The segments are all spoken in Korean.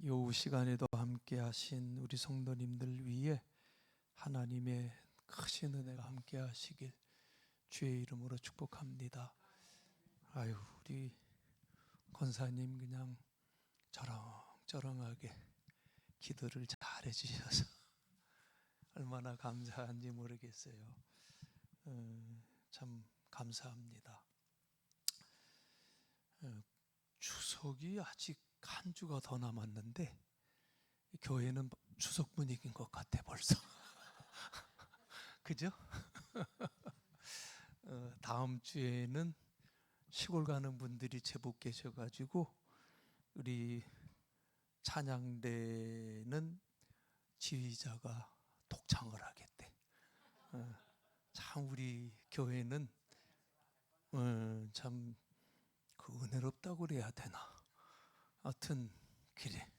이 오후 시간에도 함께 하신 우리 성도님들 위해 하나님의 크신 은혜가 함께 하시길 주의 이름으로 축복합니다. 아유, 우리 권사님 그냥 저렁저렁하게 기도를 잘 해주셔서 얼마나 감사한지 모르겠어요. 참 감사합니다. 추석이 아직 한 주가 더 남았는데 교회는 추석 분위기인 것 같아 벌써. 그죠? 다음 주에는 시골 가는 분들이 제법 계셔가지고 우리 찬양대는 지휘자가 독창을 하겠대. 참 우리 교회는 참 그 은혜롭다고 그래야 되나. 하여튼 그래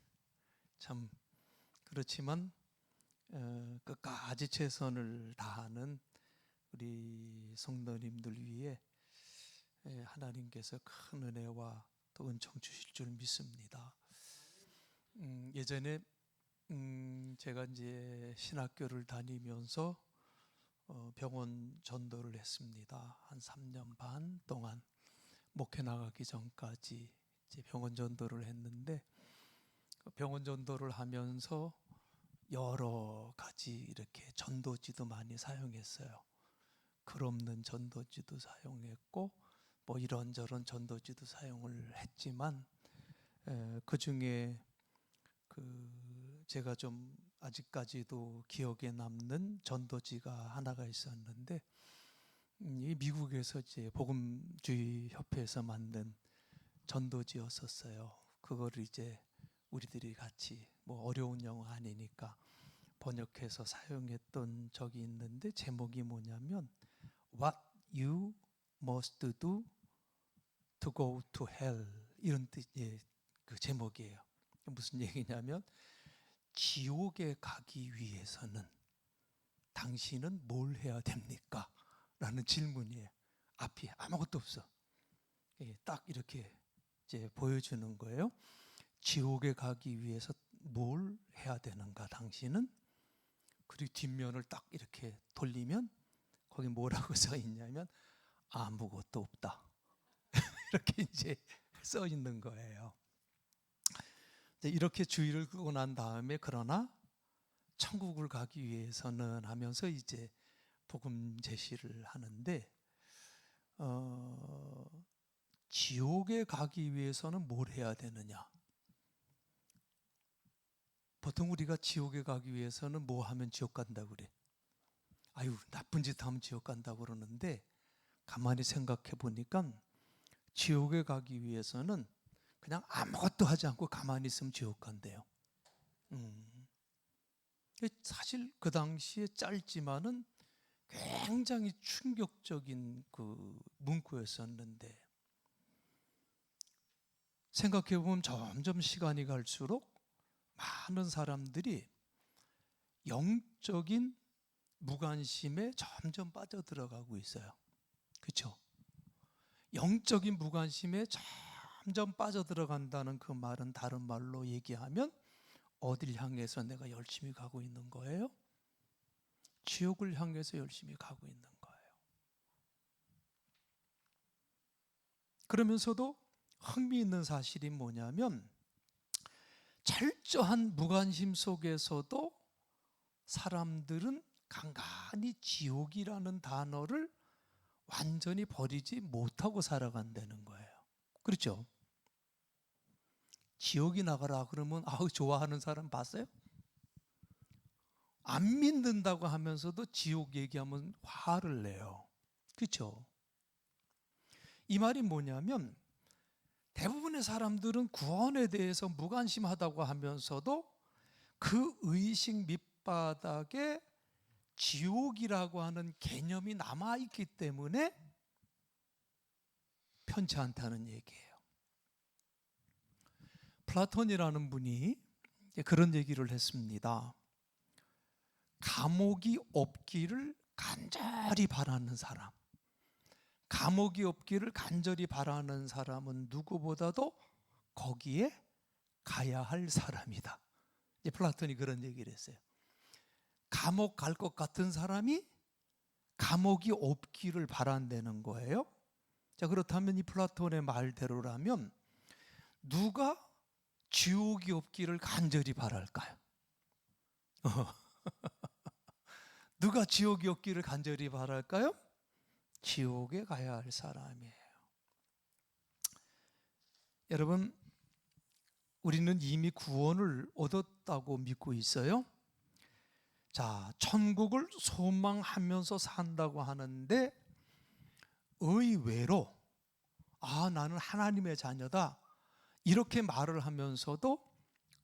참 그렇지만 끝까지 최선을 다하는 우리 성도님들 위해 하나님께서 큰 은혜와 또 은총 주실 줄 믿습니다. 예전에 제가 이제 신학교를 다니면서 병원 전도를 했습니다. 한 3년 반 동안 목회 나가기 전까지 이제 병원 전도를 했는데 병원 전도를 하면서 여러 가지 이렇게 전도지도 많이 사용했어요. 글 없는 전도지도 사용했고 뭐 이런저런 전도지도 사용을 했지만 그 중에 제가 좀 아직까지도 기억에 남는 전도지가 하나가 있었는데 이 미국에서 이제 복음주의 협회에서 만든 전도지였었어요. 그거를 이제 우리들이 같이 뭐 어려운 영어 아니니까 번역해서 사용했던 적이 있는데 제목이 뭐냐면 What you must do to go to hell 이런 뜻의 그 제목이에요. 무슨 얘기냐면 지옥에 가기 위해서는 당신은 뭘 해야 됩니까? 라는 질문이에요. 앞이 아무것도 없어. 딱 이렇게 이제 보여주는 거예요. 지옥에 가기 위해서 뭘 해야 되는가 당신은? 그리고 뒷면을 딱 이렇게 돌리면 거기 뭐라고 써 있냐면 아무것도 없다. 이렇게 이제 써 있는 거예요. 이렇게 주의를 끄고 난 다음에 그러나 천국을 가기 위해서는 하면서 이제 복음 제시를 하는데 지옥에 가기 위해서는 뭘 해야 되느냐? 보통 우리가 지옥에 가기 위해서는 뭐 하면 지옥 간다고 그래? 아유, 나쁜 짓 하면 지옥 간다고 그러는데 가만히 생각해 보니까 지옥에 가기 위해서는 그냥 아무것도 하지 않고 가만히 있으면 지옥 간대요. 사실 그 당시에 짧지만은 굉장히 충격적인 그 문구였었는데 생각해 보면 점점 시간이 갈수록 많은 사람들이 영적인 무관심에 점점 빠져들어가고 있어요. 그렇죠? 영적인 무관심에 점점 빠져들어간다는 그 말은 다른 말로 얘기하면 어딜 향해서 내가 열심히 가고 있는 거예요? 지옥을 향해서 열심히 가고 있는 거예요. 그러면서도 흥미있는 사실이 뭐냐면 철저한 무관심 속에서도 사람들은 간간히 지옥이라는 단어를 완전히 버리지 못하고 살아간다는 거예요. 그렇죠? 지옥이 나가라 그러면 아우 좋아하는 사람 봤어요? 안 믿는다고 하면서도 지옥 얘기하면 화를 내요. 그렇죠? 이 말이 뭐냐면 대부분의 사람들은 구원에 대해서 무관심하다고 하면서도 그 의식 밑바닥에 지옥이라고 하는 개념이 남아있기 때문에 편치 않다는 얘기예요. 플라톤이라는 분이 그런 얘기를 했습니다. 감옥이 없기를 간절히 바라는 사람, 감옥이 없기를 간절히 바라는 사람은 누구보다도 거기에 가야 할 사람이다. 이제 플라톤이 그런 얘기를 했어요. 감옥 갈 것 같은 사람이 감옥이 없기를 바란다는 거예요. 자, 그렇다면 이 플라톤의 말대로라면 누가 지옥이 없기를 간절히 바랄까요? 누가 지옥이 없기를 간절히 바랄까요? 지옥에 가야 할 사람이에요. 여러분, 우리는 이미 구원을 얻었다고 믿고 있어요. 자, 천국을 소망하면서 산다고 하는데 의외로 나는 하나님의 자녀다 이렇게 말을 하면서도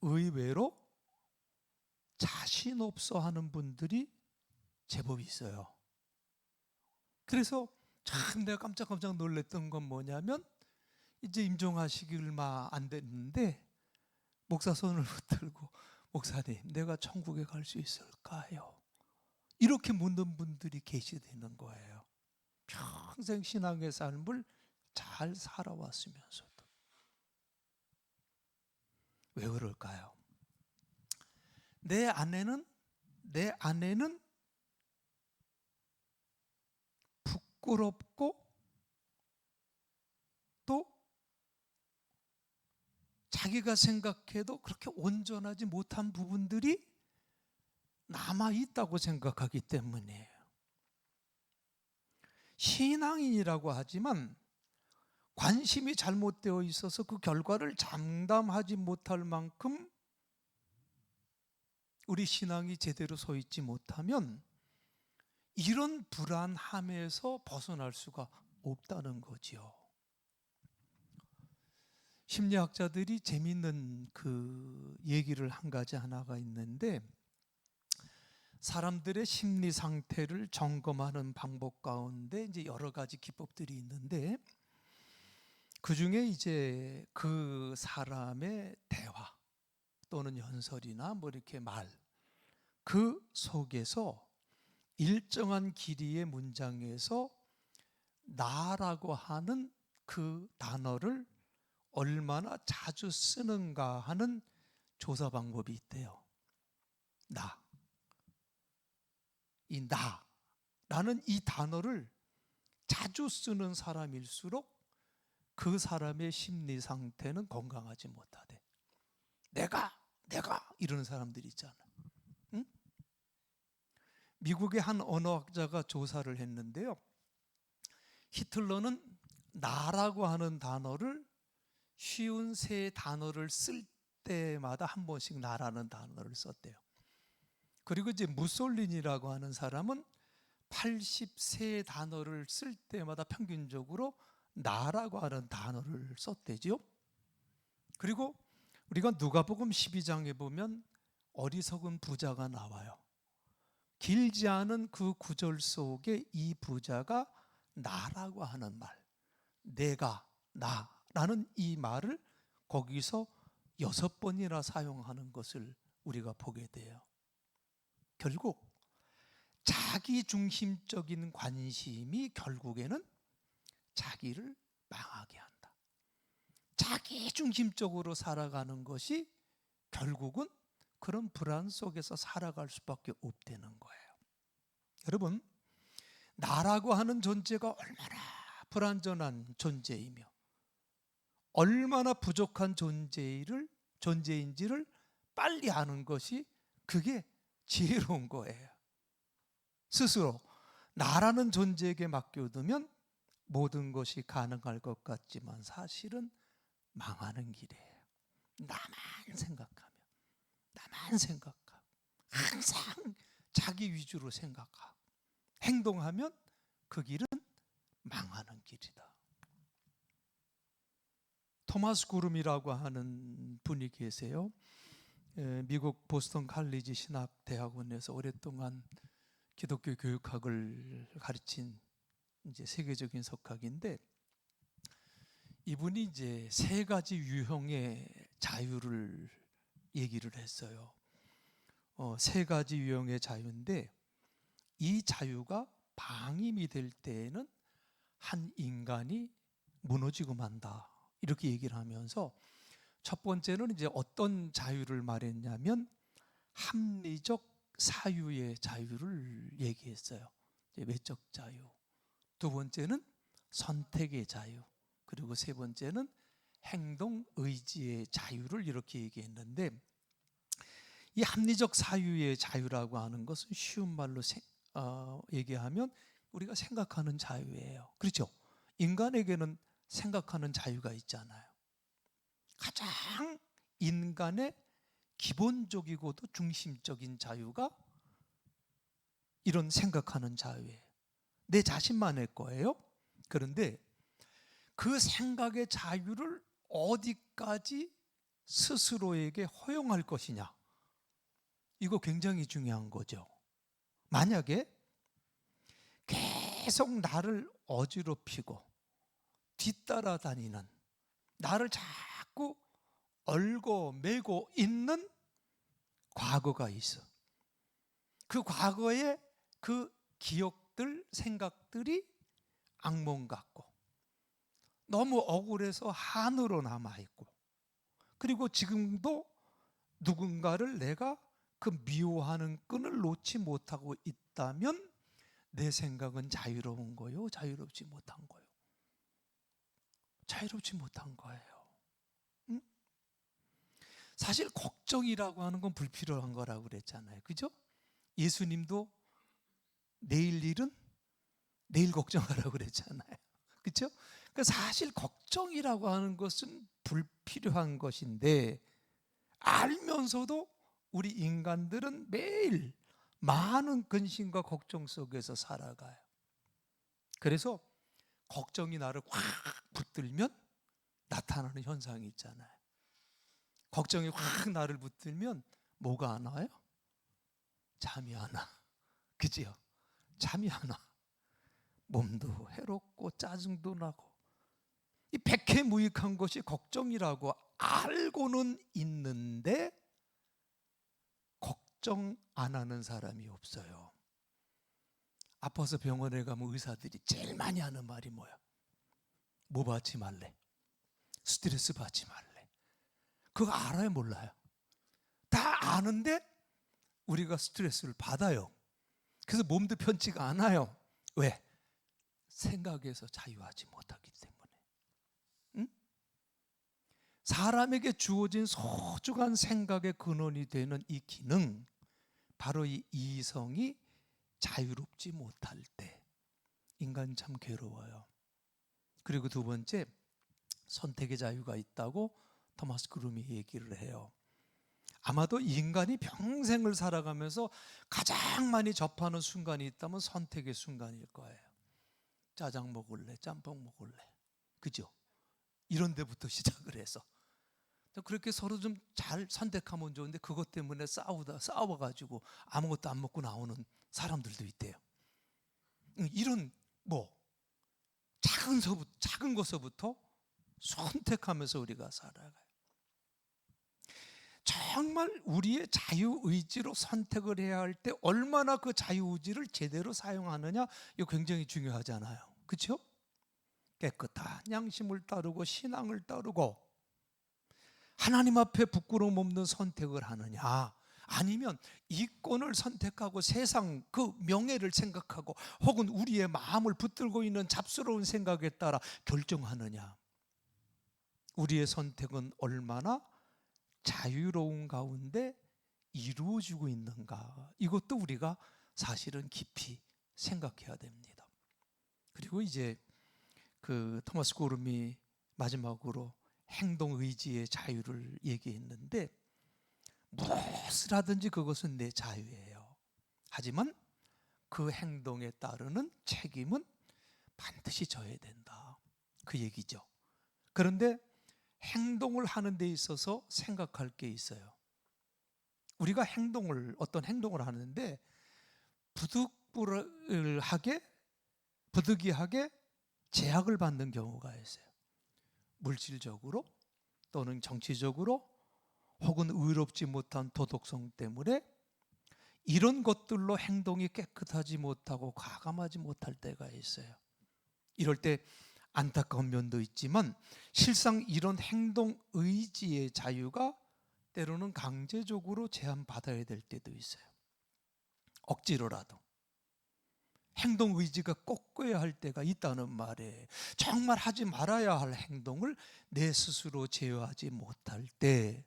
의외로 자신 없어 하는 분들이 제법 있어요. 그래서 참 내가 깜짝깜짝 놀랐던 건 뭐냐면 이제 임종하시기 얼마 안 됐는데 목사 손을 붙들고 목사님 내가 천국에 갈 수 있을까요? 이렇게 묻는 분들이 계시다는 거예요. 평생 신앙의 삶을 잘 살아왔으면서도. 왜 그럴까요? 내 안에는 부끄럽고 또 자기가 생각해도 그렇게 온전하지 못한 부분들이 남아있다고 생각하기 때문이에요. 신앙인이라고 하지만 관심이 잘못되어 있어서 그 결과를 장담하지 못할 만큼 우리 신앙이 제대로 서 있지 못하면 이런 불안함에서 벗어날 수가 없다는 거지요. 심리학자들이 재미있는 그 얘기를 한 가지 하나가 있는데 사람들의 심리 상태를 점검하는 방법 가운데 이제 여러 가지 기법들이 있는데 그 중에 이제 그 사람의 대화 또는 연설이나 뭐 이렇게 말 그 속에서 일정한 길이의 문장에서 나라고 하는 그 단어를 얼마나 자주 쓰는가 하는 조사 방법이 있대요. 나라는 이 단어를 자주 쓰는 사람일수록 그 사람의 심리 상태는 건강하지 못하대. 내가 이러는 사람들이 있잖아. 응? 미국의 한 언어학자가 조사를 했는데요. 히틀러는 나라고 하는 단어를 쉬운 세 단어를 쓸 때마다 한 번씩 나라는 단어를 썼대요. 그리고 이제 무솔리니라고 하는 사람은 83 단어를 쓸 때마다 평균적으로 나라고 하는 단어를 썼대죠. 그리고 우리가 누가복음 12장에 보면 어리석은 부자가 나와요. 길지 않은 그 구절 속에 이 부자가 나라고 하는 말, 내가, 나라는 이 말을 거기서 6번이나 사용하는 것을 우리가 보게 돼요. 결국 자기 중심적인 관심이 결국에는 자기를 망하게 한다. 자기 중심적으로 살아가는 것이 결국은 그런 불안 속에서 살아갈 수밖에 없다는 거예요. 여러분, 나라고 하는 존재가 얼마나 불완전한 존재이며 얼마나 부족한 존재인지를 빨리 아는 것이 그게 지혜로운 거예요. 스스로 나라는 존재에게 맡겨두면 모든 것이 가능할 것 같지만 사실은 망하는 길이에요. 나만 생각하고 항상 자기 위주로 생각하고 행동하면 그 길은 망하는 길이다. 토마스 구름이라고 하는 분이 계세요. 미국 보스턴 칼리지 신학대학원에서 오랫동안 기독교 교육학을 가르친 이제 세계적인 석학인데 이분이 이제 3가지 유형의 자유를 얘기를 했어요. 3가지 유형의 자유인데 이 자유가 방임이 될 때에는 한 인간이 무너지고 만다 이렇게 얘기를 하면서 첫 번째는 이제 어떤 자유를 말했냐면 합리적 사유의 자유를 얘기했어요. 외적 자유. 두 번째는 선택의 자유. 그리고 세 번째는 행동 의지의 자유를 이렇게 얘기했는데, 이 합리적 사유의 자유라고 하는 것은 쉬운 말로 얘기하면 우리가 생각하는 자유예요. 그렇죠? 인간에게는 생각하는 자유가 있잖아요. 가장 인간의 기본적이고도 중심적인 자유가 이런 생각하는 자유예요. 내 자신만의 거예요. 그런데 그 생각의 자유를 어디까지 스스로에게 허용할 것이냐, 이거 굉장히 중요한 거죠. 만약에 계속 나를 어지럽히고 뒤따라다니는, 나를 자꾸 얽어매고 있는 과거가 있어. 그 과거의 그 기억들, 생각들이 악몽 같고 너무 억울해서 한으로 남아있고, 그리고 지금도 누군가를 내가 그 미워하는 끈을 놓지 못하고 있다면 내 생각은 자유로운 거요, 자유롭지 못한 거요? 자유롭지 못한 거예요. 응? 사실 걱정이라고 하는 건 불필요한 거라고 그랬잖아요. 그죠? 예수님도 내일 일은 내일 걱정하라고 그랬잖아요. 그렇죠? 그러니까 사실 걱정이라고 하는 것은 불필요한 것인데, 알면서도 우리 인간들은 매일 많은 근심과 걱정 속에서 살아가요. 그래서 걱정이 나를 확 붙들면 나타나는 현상이 있잖아요. 걱정이 확 나를 붙들면 뭐가 안 와요? 잠이 안 와. 그지요? 잠이 안 와. 몸도 해롭고 짜증도 나고, 이 백해무익한 것이 걱정이라고 알고는 있는데 걱정 안 하는 사람이 없어요. 아파서 병원에 가면 의사들이 제일 많이 하는 말이 뭐야? 뭐 받지 말래? 스트레스 받지 말래? 그거 알아요, 몰라요? 다 아는데 우리가 스트레스를 받아요. 그래서 몸도 편치가 않아요. 왜? 생각에서 자유하지 못하기 때문에. 응? 사람에게 주어진 소중한 생각의 근원이 되는 이 기능, 바로 이 이성이 자유롭지 못할 때 인간 참 괴로워요. 그리고 두 번째, 선택의 자유가 있다고 토마스 그룸이 얘기를 해요. 아마도 인간이 평생을 살아가면서 가장 많이 접하는 순간이 있다면 선택의 순간일 거예요. 짜장 먹을래? 짬뽕 먹을래? 그죠? 이런 데부터 시작을 해서 그렇게 서로 좀 잘 선택하면 좋은데, 그것 때문에 싸워가지고 아무것도 안 먹고 나오는 사람들도 있대요. 이런 작은 것서부터 선택하면서 우리가 살아가요. 정말 우리의 자유의지로 선택을 해야 할 때 얼마나 그 자유의지를 제대로 사용하느냐, 이거 굉장히 중요하잖아요. 그렇죠? 깨끗한 양심을 따르고 신앙을 따르고 하나님 앞에 부끄러움 없는 선택을 하느냐, 아니면 이권을 선택하고 세상 그 명예를 생각하고 혹은 우리의 마음을 붙들고 있는 잡스러운 생각에 따라 결정하느냐, 우리의 선택은 얼마나 자유로운 가운데 이루어지고 있는가, 이것도 우리가 사실은 깊이 생각해야 됩니다. 그리고 이제 그 토마스 고름이 마지막으로 행동 의지의 자유를 얘기했는데, 무엇을 하든지 그것은 내 자유예요. 하지만 그 행동에 따르는 책임은 반드시 져야 된다, 그 얘기죠. 그런데 행동을 하는 데 있어서 생각할 게 있어요. 우리가 어떤 행동을 하는데 부득이하게 제약을 받는 경우가 있어요. 물질적으로 또는 정치적으로 혹은 의롭지 못한 도덕성 때문에 이런 것들로 행동이 깨끗하지 못하고 과감하지 못할 때가 있어요. 이럴 때 안타까운 면도 있지만 실상 이런 행동 의지의 자유가 때로는 강제적으로 제한받아야 될 때도 있어요. 억지로라도. 행동 의지가 꺾여야 할 때가 있다는 말에 정말 하지 말아야 할 행동을 내 스스로 제어하지 못할 때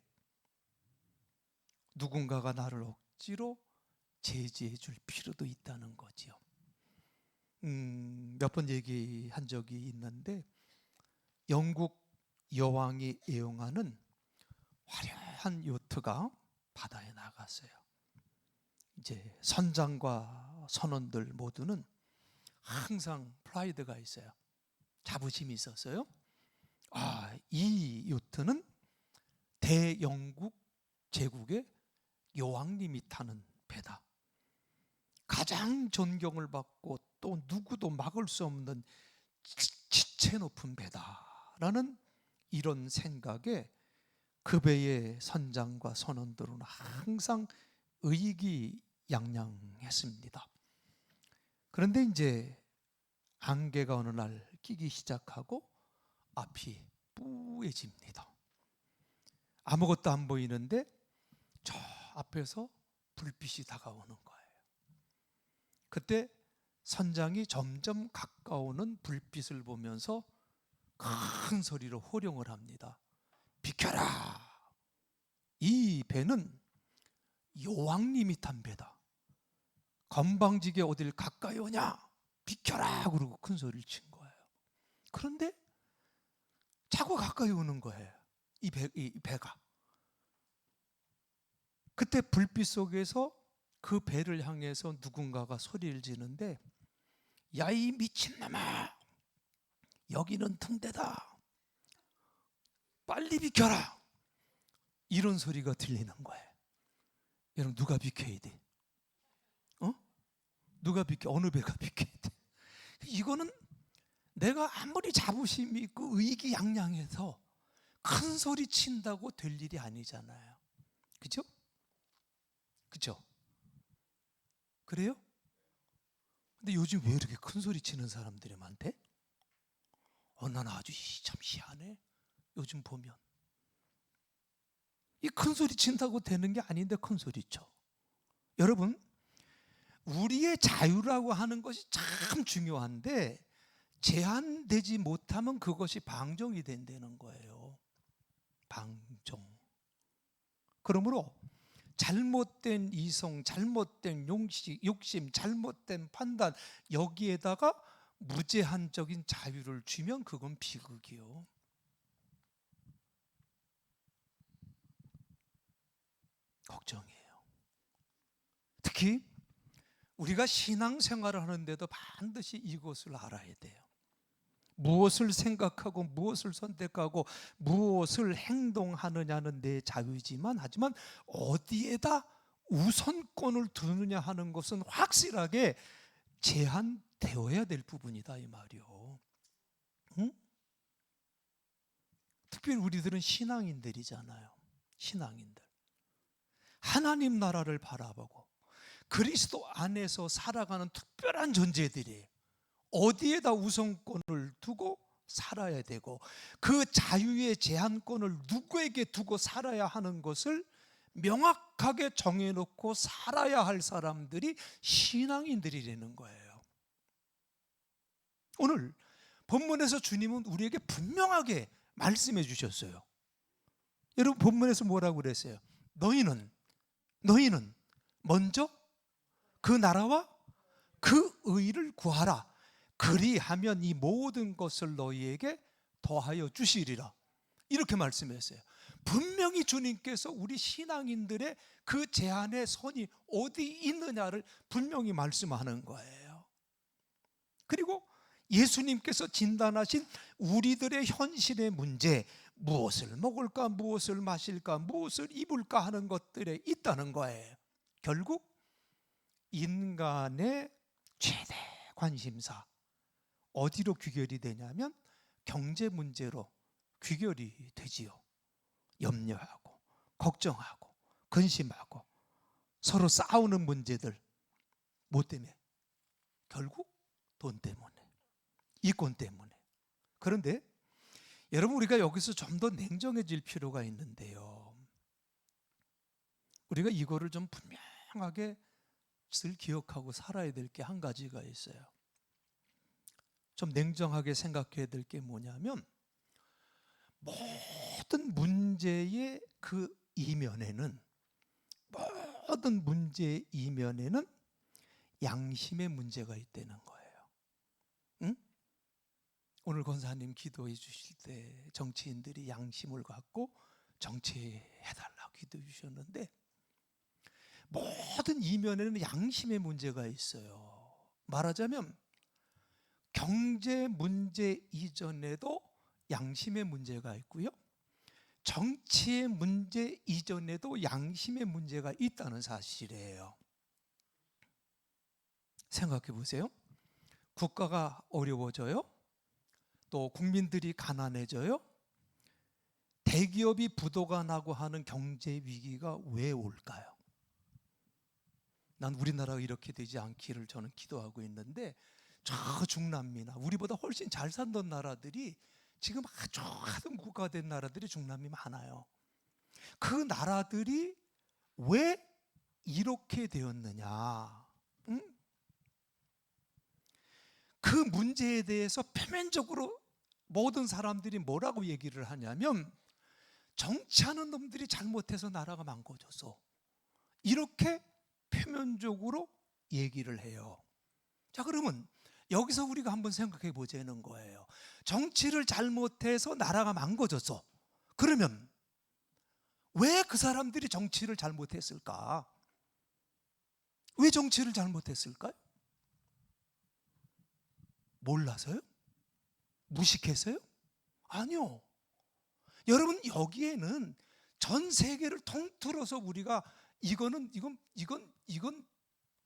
누군가가 나를 억지로 제지해 줄 필요도 있다는 거지요. 몇 번 얘기한 적이 있는데 영국 여왕이 애용하는 화려한 요트가 바다에 나갔어요. 이제 선장과 선원들 모두는 항상 프라이드가 있어요. 자부심이 있었어요. 이 요트는 대영국 제국의 여왕님이 타는 배다. 가장 존경을 받고 또 누구도 막을 수 없는 지체 높은 배다라는 이런 생각에 그 배의 선장과 선원들은 항상 의기양양했습니다. 그런데 이제 안개가 어느 날 끼기 시작하고 앞이 뿌얘집니다. 아무것도 안 보이는데 저 앞에서 불빛이 다가오는 거예요. 그때 선장이 점점 가까우는 불빛을 보면서 큰 소리로 호령을 합니다. 비켜라! 이 배는 여왕님이 탄 배다. 건방지게 어딜 가까이 오냐? 비켜라! 그러고 큰 소리를 친 거예요. 그런데 자꾸 가까이 오는 거예요. 이 배가. 그때 불빛 속에서 그 배를 향해서 누군가가 소리를 지는데 야, 이 미친놈아! 여기는 등대다. 빨리 비켜라! 이런 소리가 들리는 거예요. 여러분, 누가 비켜야 돼? 누가 비켜? 어느 배가 비켜야 돼? 이거는 내가 아무리 자부심이 있고 의기양양해서 큰 소리 친다고 될 일이 아니잖아요. 그죠? 그죠? 그래요? 근데 요즘 왜 이렇게 큰 소리 치는 사람들이 많대? 나는 아주 참 희한해. 요즘 보면 이 큰 소리 친다고 되는 게 아닌데 큰 소리 쳐. 여러분, 우리의 자유라고 하는 것이 참 중요한데 제한되지 못하면 그것이 방종이 된다는 거예요. 방종. 그러므로 잘못된 이성, 잘못된 욕심, 잘못된 판단, 여기에다가 무제한적인 자유를 주면 그건 비극이요. 걱정이에요. 특히 우리가 신앙생활을 하는데도 반드시 이것을 알아야 돼요. 무엇을 생각하고 무엇을 선택하고 무엇을 행동하느냐는 내 자유이지만 하지만 어디에다 우선권을 두느냐 하는 것은 확실하게 제한되어야 될 부분이다 이 말이요. 응? 특별히 우리들은 신앙인들이잖아요. 신앙인들. 하나님 나라를 바라보고 그리스도 안에서 살아가는 특별한 존재들이에요. 어디에다 우선권을 두고 살아야 되고 그 자유의 제한권을 누구에게 두고 살아야 하는 것을 명확하게 정해놓고 살아야 할 사람들이 신앙인들이라는 거예요. 오늘 본문에서 주님은 우리에게 분명하게 말씀해 주셨어요. 여러분, 본문에서 뭐라고 그랬어요? 너희는 먼저 그 나라와 그 의를 구하라. 그리하면 이 모든 것을 너희에게 더하여 주시리라. 이렇게 말씀했어요. 분명히 주님께서 우리 신앙인들의 그 제한의 선이 어디 있느냐를 분명히 말씀하는 거예요. 그리고 예수님께서 진단하신 우리들의 현실의 문제, 무엇을 먹을까, 무엇을 마실까, 무엇을 입을까 하는 것들에 있다는 거예요. 결국 인간의 최대 관심사 어디로 귀결이 되냐면 경제 문제로 귀결이 되지요. 염려하고 걱정하고 근심하고 서로 싸우는 문제들, 뭐 때문에? 결국 돈 때문에, 이권 때문에. 그런데 여러분, 우리가 여기서 좀 더 냉정해질 필요가 있는데요, 우리가 이거를 좀 분명하게 늘 기억하고 살아야 될 게 한 가지가 있어요. 좀 냉정하게 생각해야 될 게 뭐냐면, 모든 문제의 그 이면에는, 모든 문제의 이면에는 양심의 문제가 있다는 거예요. 응? 오늘 권사님 기도해 주실 때 정치인들이 양심을 갖고 정치해달라고 기도해 주셨는데, 모든 이면에는 양심의 문제가 있어요. 말하자면 경제 문제 이전에도 양심의 문제가 있고요, 정치의 문제 이전에도 양심의 문제가 있다는 사실이에요. 생각해 보세요. 국가가 어려워져요. 또 국민들이 가난해져요. 대기업이 부도가 나고 하는 경제 위기가 왜 올까요? 난 우리나라가 이렇게 되지 않기를 저는 기도하고 있는데, 저 중남미나 우리보다 훨씬 잘 살던 나라들이 지금 아주 하등국가가 된 나라들이 중남미 많아요. 그 나라들이 왜 이렇게 되었느냐? 응? 그 문제에 대해서 표면적으로 모든 사람들이 뭐라고 얘기를 하냐면, 정치하는 놈들이 잘못해서 나라가 망가져서, 이렇게 표면적으로 얘기를 해요. 자, 그러면 여기서 우리가 한번 생각해 보자는 거예요. 정치를 잘못해서 나라가 망가져서, 그러면 왜 그 사람들이 정치를 잘못했을까? 왜 정치를 잘못했을까요? 몰라서요? 무식해서요? 아니요. 여러분, 여기에는 전 세계를 통틀어서 우리가 이건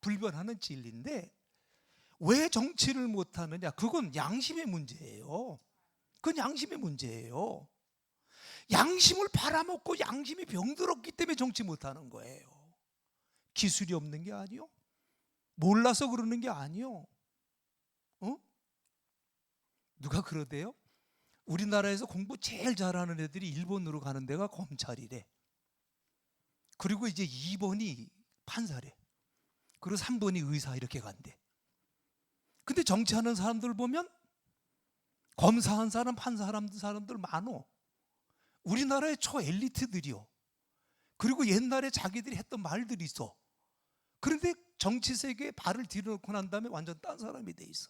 불변하는 진리인데, 왜 정치를 못하느냐? 그건 양심의 문제예요. 그건 양심의 문제예요. 양심을 팔아먹고 양심이 병들었기 때문에 정치 못하는 거예요. 기술이 없는 게 아니요, 몰라서 그러는 게 아니요. 누가 그러대요? 우리나라에서 공부 제일 잘하는 애들이 일본으로 가는 데가 검찰이래. 그리고 이제 2번이 판사래. 그리고 3번이 의사, 이렇게 간대. 근데 정치하는 사람들 보면 검사한 사람, 판사한 사람들 많어. 우리나라의 초엘리트들이요. 그리고 옛날에 자기들이 했던 말들이 있어. 그런데 정치 세계에 발을 들여놓고 난 다음에 완전 딴 사람이 돼 있어.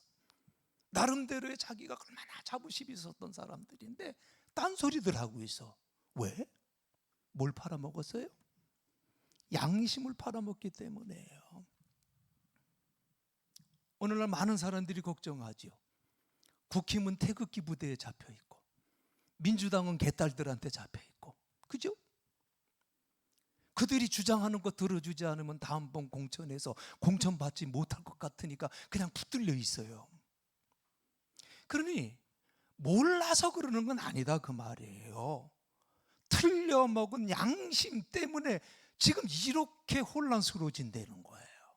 나름대로의 자기가 얼마나 자부심이 있었던 사람들인데 딴소리들 하고 있어. 왜? 뭘 팔아먹었어요? 양심을 팔아먹기 때문에요. 오늘날 많은 사람들이 걱정하죠. 국힘은 태극기 부대에 잡혀있고, 민주당은 개딸들한테 잡혀있고, 그죠? 그들이 주장하는 거 들어주지 않으면 다음번 공천에서 공천받지 못할 것 같으니까 그냥 붙들려 있어요. 그러니 몰라서 그러는 건 아니다, 그 말이에요. 틀려먹은 양심 때문에 지금 이렇게 혼란스러워진다는 거예요.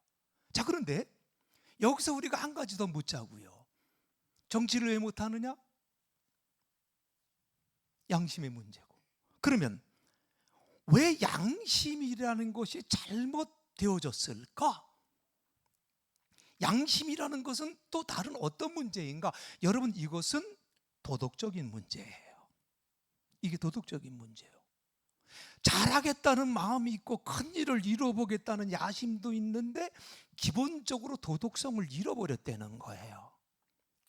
자, 그런데 여기서 우리가 한 가지 더 묻자고요. 정치를 왜 못하느냐? 양심의 문제고. 그러면 왜 양심이라는 것이 잘못되어졌을까? 양심이라는 것은 또 다른 어떤 문제인가? 여러분, 이것은 도덕적인 문제예요. 이게 도덕적인 문제예요. 잘하겠다는 마음이 있고 큰 일을 이뤄보겠다는 야심도 있는데 기본적으로 도덕성을 잃어버렸다는 거예요.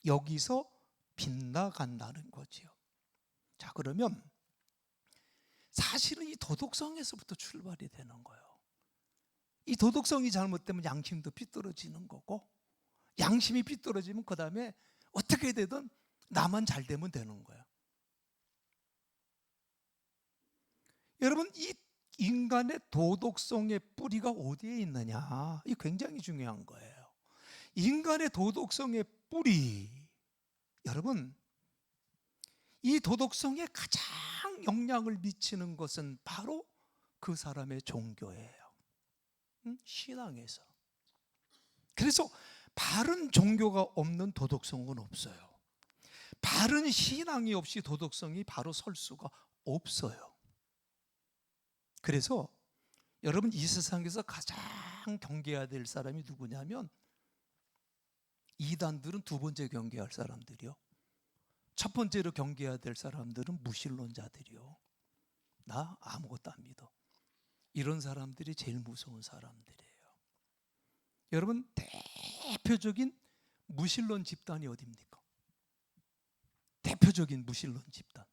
여기서 빗나간다는 거지요. 자, 그러면 사실은 이 도덕성에서부터 출발이 되는 거예요. 이 도덕성이 잘못되면 양심도 삐뚤어지는 거고, 양심이 삐뚤어지면 그 다음에 어떻게 되든 나만 잘 되면 되는 거예요. 여러분, 이 인간의 도덕성의 뿌리가 어디에 있느냐? 이 굉장히 중요한 거예요. 인간의 도덕성의 뿌리, 여러분, 이 도덕성에 가장 영향을 미치는 것은 바로 그 사람의 종교예요. 신앙에서. 그래서 바른 종교가 없는 도덕성은 없어요. 바른 신앙이 없이 도덕성이 바로 설 수가 없어요. 그래서 여러분, 이 세상에서 가장 경계해야 될 사람이 누구냐면, 이단들은 두 번째 경계할 사람들이요. 첫 번째로 경계해야 될 사람들은 무신론자들이요. 나 아무것도 안 믿어. 이런 사람들이 제일 무서운 사람들이에요. 여러분, 대표적인 무신론 집단이 어디입니까? 대표적인 무신론 집단,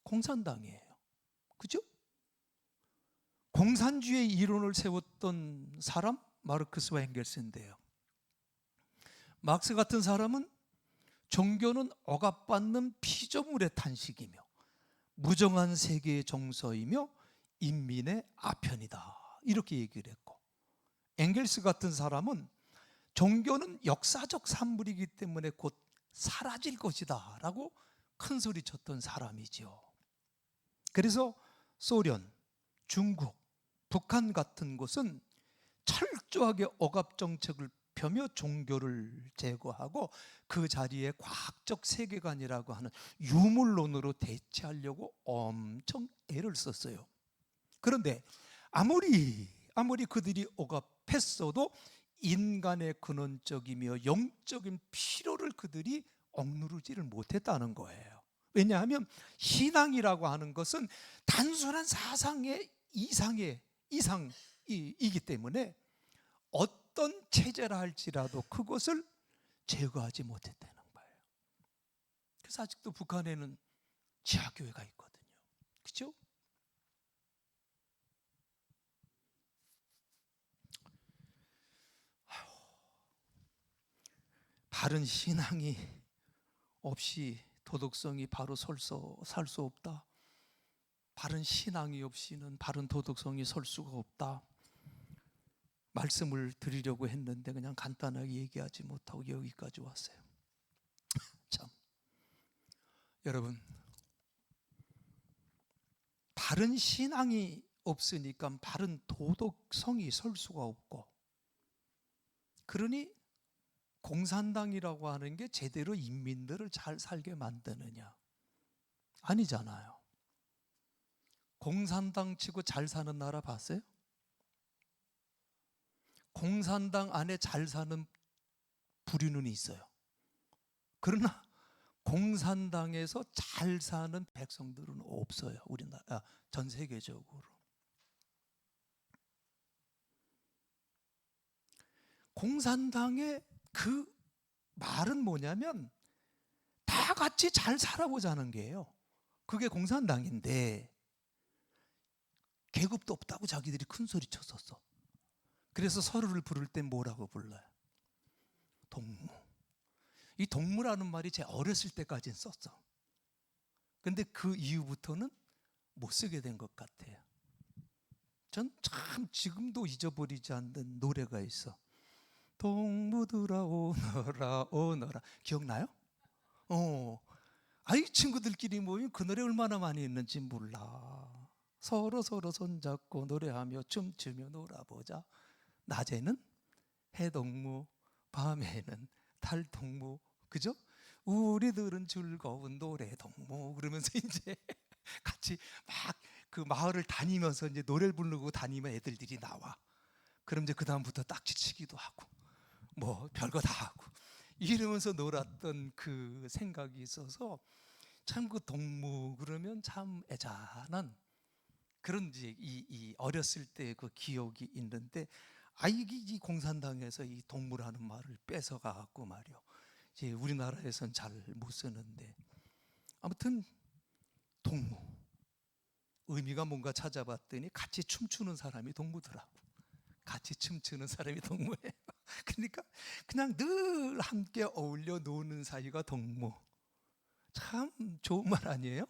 공산당이에요. 그죠? 공산주의 이론을 세웠던 사람 마르크스와 엥겔스인데요. 막스 같은 사람은 종교는 억압받는 피조물의 탄식이며 무정한 세계의 정서이며 인민의 아편이다, 이렇게 얘기를 했고, 엥겔스 같은 사람은 종교는 역사적 산물이기 때문에 곧 사라질 것이다 라고 큰 소리 쳤던 사람이죠. 그래서 소련, 중국, 북한 같은 곳은 철저하게 억압 정책을 펴며 종교를 제거하고 그 자리에 과학적 세계관이라고 하는 유물론으로 대체하려고 엄청 애를 썼어요. 그런데 아무리 그들이 억압했어도 인간의 근원적이며 영적인 필요를 그들이 억누르지를 못했다는 거예요. 왜냐하면 신앙이라고 하는 것은 단순한 사상의 이상이기 때문에 어떤 체제라 할지라도 그것을 제거하지 못했다는 거예요. 그래서 아직도 북한에는 지하교회가 있거든요. 그렇죠? 바른 신앙이 없이 도덕성이 바로 살 수 없다. 바른 신앙이 없이는 바른 도덕성이 설 수가 없다. 말씀을 드리려고 했는데 그냥 간단하게 얘기하지 못하고 여기까지 왔어요. 참, 여러분, 바른 신앙이 없으니까 바른 도덕성이 설 수가 없고, 그러니 공산당이라고 하는 게 제대로 인민들을 잘 살게 만드느냐? 아니잖아요. 공산당 치고 잘 사는 나라 봤어요? 공산당 안에 잘 사는 부류는 있어요. 그러나 공산당에서 잘 사는 백성들은 없어요. 우리나라, 전 세계적으로. 공산당의 그 말은 뭐냐면 다 같이 잘 살아보자는 게예요. 그게 공산당인데 계급도 없다고 자기들이 큰 소리 쳤었어. 그래서 서로를 부를 때 뭐라고 불러요? 동무. 이 동무라는 말이 제 어렸을 때까지는 썼어. 근데 그 이후부터는 못 쓰게 된 것 같아요. 전 참 지금도 잊어버리지 않는 노래가 있어. 동무들아 오너라 오너라. 기억나요? 아이, 친구들끼리 모이면 그 노래 얼마나 많이 했는지 몰라. 서로 손잡고 노래하며 춤추며 놀아보자. 낮에는 해동무, 밤에는 달동무. 그죠? 우리들은 즐거운 노래동무. 그러면서 이제 같이 막 그 마을을 다니면서 이제 노래를 부르고 다니면 애들이 나와. 그럼 이제 그 다음부터 딱지치기도 하고 뭐 별거 다 하고 이러면서 놀았던 그 생각이 있어서 참 그 동무 그러면 참 애잔한 그런 이제 이 어렸을 때 그 기억이 있는데, 이 공산당에서 이 동무라는 말을 뺏어가 갖고 말이요, 이제 우리나라에선 잘 못 쓰는데, 아무튼 동무 의미가 뭔가 찾아봤더니 같이 춤추는 사람이 동무더라고. 같이 춤추는 사람이 동무예요. 그러니까 그냥 늘 함께 어울려 노는 사이가 동무. 참 좋은 말 아니에요?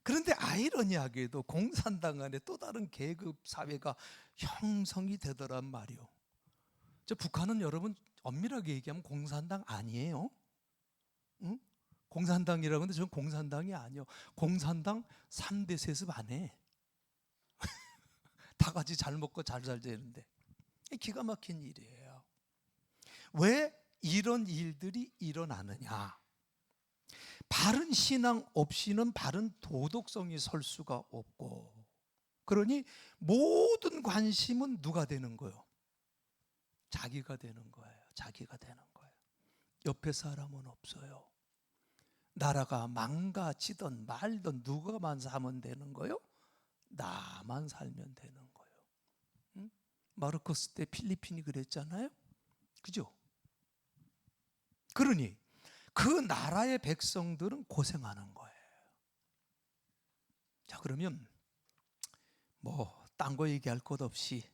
그런데 아이러니하게도 공산당 안에 또 다른 계급 사회가 형성이 되더란 말이요. 북한은 여러분 엄밀하게 얘기하면 공산당 아니에요. 응? 공산당이라고 하는데 저는 공산당이 아니요. 공산당 3대 세습 안 해. 다 같이 잘 먹고 잘 살되는데 기가 막힌 일이에요. 왜 이런 일들이 일어나느냐? 바른 신앙 없이는 바른 도덕성이 설 수가 없고, 그러니 모든 관심은 누가 되는 거예요? 자기가 되는 거예요. 자기가 되는 거예요. 옆에 사람은 없어요. 나라가 망가지든 말든 누가만 사면 되는 거예요? 나만 살면 되는 거예요. 응? 마르코스 때 필리핀이 그랬잖아요. 그죠? 그러니 그 나라의 백성들은 고생하는 거예요. 자, 그러면 뭐 딴 거 얘기할 것 없이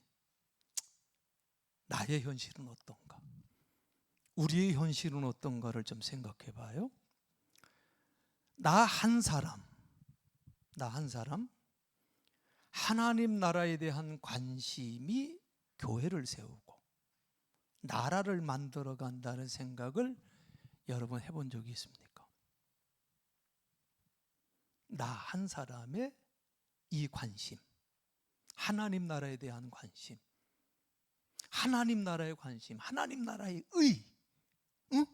나의 현실은 어떤가? 우리의 현실은 어떤가를 좀 생각해 봐요. 나 한 사람 하나님 나라에 대한 관심이 교회를 세우고 나라를 만들어 간다는 생각을 여러분 해본 적이 있습니까? 나 한 사람의 이 관심, 하나님 나라에 대한 관심, 하나님 나라의 관심, 하나님 나라의 의, 응?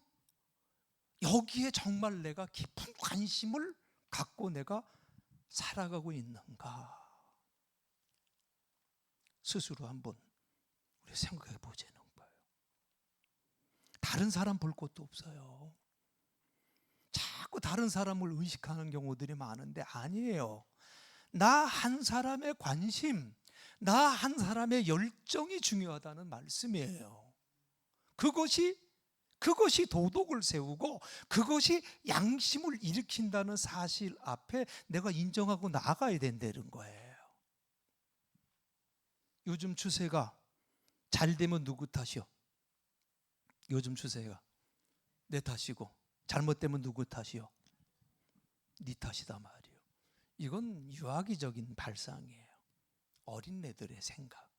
여기에 정말 내가 깊은 관심을 갖고 내가 살아가고 있는가? 스스로 한번 우리 생각해 보자는 거예요. 다른 사람 볼 것도 없어요. 자꾸 다른 사람을 의식하는 경우들이 많은데 아니에요. 나 한 사람의 관심, 나 한 사람의 열정이 중요하다는 말씀이에요. 그것이 도덕을 세우고 그것이 양심을 일으킨다는 사실 앞에 내가 인정하고 나아가야 된다는 거예요. 요즘 추세가 잘 되면 누구 탓이요? 요즘 추세가 내 탓이고 잘못되면 누구 탓이요? 네 탓이다 말이에요. 이건 유아기적인 발상이에요. 어린애들의 생각.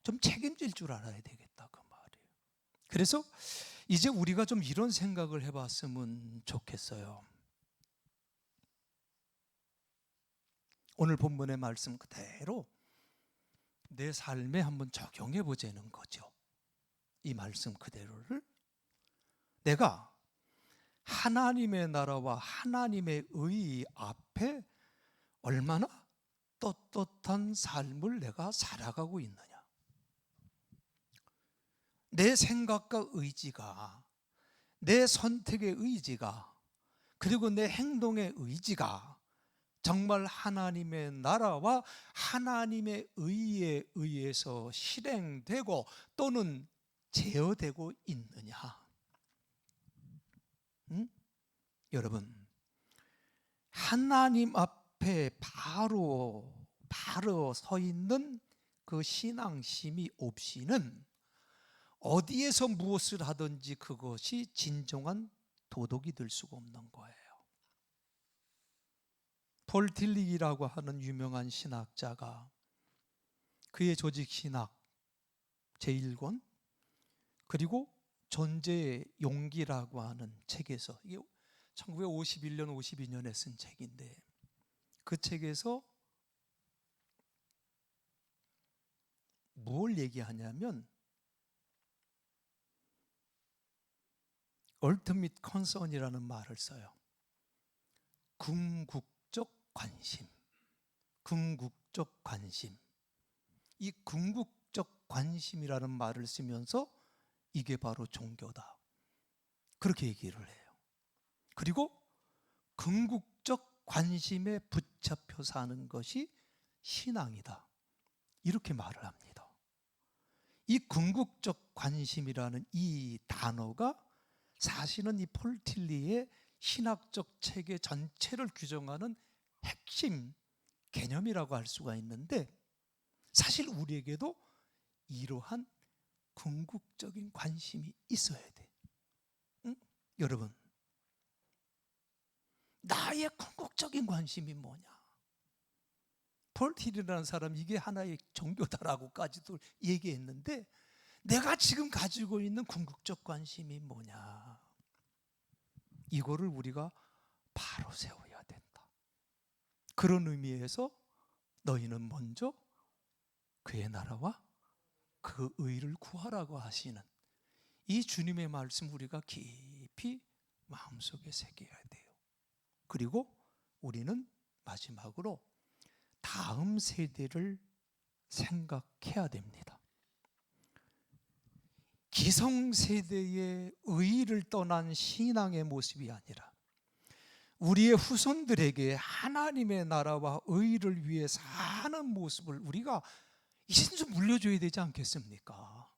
좀 책임질 줄 알아야 되겠다 그 말이에요. 그래서 이제 우리가 좀 이런 생각을 해봤으면 좋겠어요. 오늘 본문의 말씀 그대로 내 삶에 한번 적용해 보자는 거죠. 이 말씀 그대로를 내가 하나님의 나라와 하나님의 의 앞에 얼마나 떳떳한 삶을 내가 살아가고 있느냐. 내 생각과 의지가, 내 선택의 의지가, 그리고 내 행동의 의지가 정말 하나님의 나라와 하나님의 의에 의해서 실행되고 또는 제어되고 있느냐. 응? 여러분, 하나님 앞에 바로 서 있는 그 신앙심이 없이는 어디에서 무엇을 하든지 그것이 진정한 도덕이 될 수가 없는 거예요. 폴 틸릭이라고 하는 유명한 신학자가 그의 조직 신학 제1권 그리고 존재의 용기라고 하는 책에서, 이게 1951년 52년에 쓴 책인데 그 책에서 뭘 얘기하냐면 ultimate concern이라는 말을 써요. 궁극적 관심. 궁극적 관심. 이 궁극적 관심이라는 말을 쓰면서 이게 바로 종교다. 그렇게 얘기를 해요. 그리고 궁극적 관심에 붙잡혀 사는 것이 신앙이다. 이렇게 말을 합니다. 이 궁극적 관심이라는 이 단어가 사실은 이 폴 틸리의 신학적 체계 전체를 규정하는 핵심 개념이라고 할 수가 있는데 사실 우리에게도 이러한 궁극적인 관심이 있어야 돼. 응? 여러분, 나의 궁극적인 관심이 뭐냐? 폴 틸리라는 사람 이게 하나의 종교다라고까지도 얘기했는데 내가 지금 가지고 있는 궁극적 관심이 뭐냐? 이거를 우리가 바로 세워야 된다. 그런 의미에서 너희는 먼저 그의 나라와 그 의를 구하라고 하시는 이 주님의 말씀 우리가 깊이 마음속에 새겨야 돼요. 그리고 우리는 마지막으로 다음 세대를 생각해야 됩니다. 기성세대의 의의를 떠난 신앙의 모습이 아니라 우리의 후손들에게 하나님의 나라와 의의를 위해 사는 모습을 우리가 이제 좀 물려줘야 되지 않겠습니까?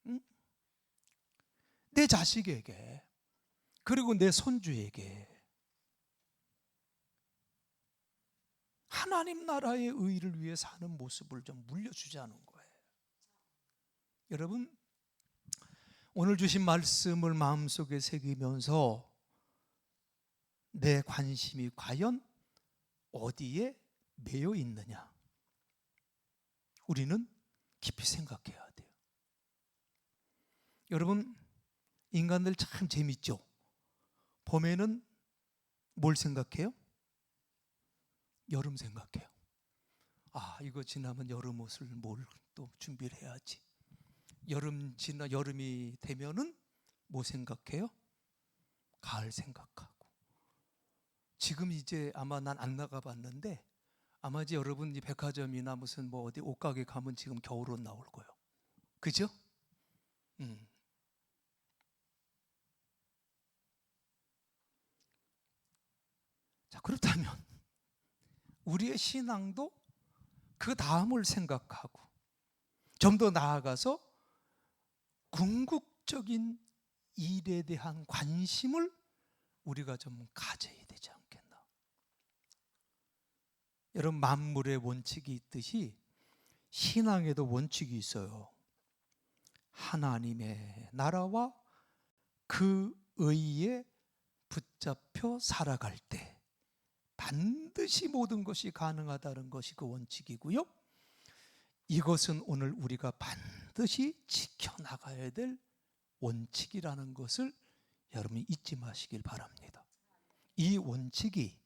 응? 내 자식에게, 그리고 내 손주에게 하나님 나라의 의의를 위해 사는 모습을 좀 물려주자는 거예요. 여러분, 오늘 주신 말씀을 마음속에 새기면서 내 관심이 과연 어디에 매여 있느냐, 우리는 깊이 생각해야 돼요. 여러분, 인간들 참 재밌죠? 봄에는 뭘 생각해요? 여름 생각해요. 아, 이거 지나면 여름 옷을 뭘 또 준비를 해야지. 여름이 되면은 뭐 생각해요? 가을 생각하고. 지금 이제 아마 난 안 나가봤는데 아마 이제 여러분 이 백화점이나 무슨 뭐 어디 옷가게 가면 지금 겨울옷 나올 거예요. 그죠? 자, 그렇다면 우리의 신앙도 그 다음을 생각하고 좀 더 나아가서 궁극적인 일에 대한 관심을 우리가 좀 가져야 되지 않겠나. 여러분, 만물의 원칙이 있듯이 신앙에도 원칙이 있어요. 하나님의 나라와 그 의에 붙잡혀 살아갈 때 반드시 모든 것이 가능하다는 것이 그 원칙이고요. 이것은 오늘 우리가 반드시 지켜나가야 될 원칙이라는 것을 여러분이 잊지 마시길 바랍니다. 이 원칙이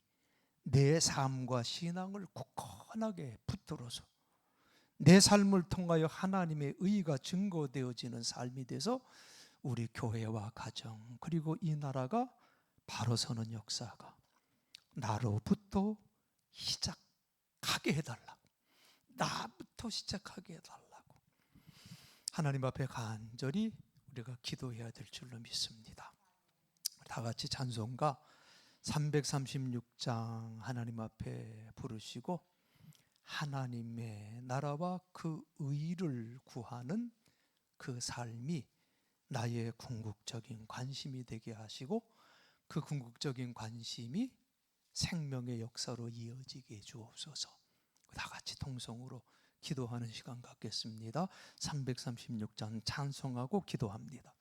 내 삶과 신앙을 굳건하게 붙들어서 내 삶을 통하여 하나님의 의가 증거되어지는 삶이 돼서 우리 교회와 가정 그리고 이 나라가 바로 서는 역사가 나로부터 시작하게 해달라고, 나부터 시작하게 해달라고 하나님 앞에 간절히 우리가 기도해야 될 줄로 믿습니다. 다 같이 찬송가 336장 하나님 앞에 부르시고 하나님의 나라와 그 의를 구하는 그 삶이 나의 궁극적인 관심이 되게 하시고 그 궁극적인 관심이 생명의 역사로 이어지게 주옵소서. 다 같이 통성으로 기도하는 시간 갖겠습니다. 336장 찬송하고 기도합니다.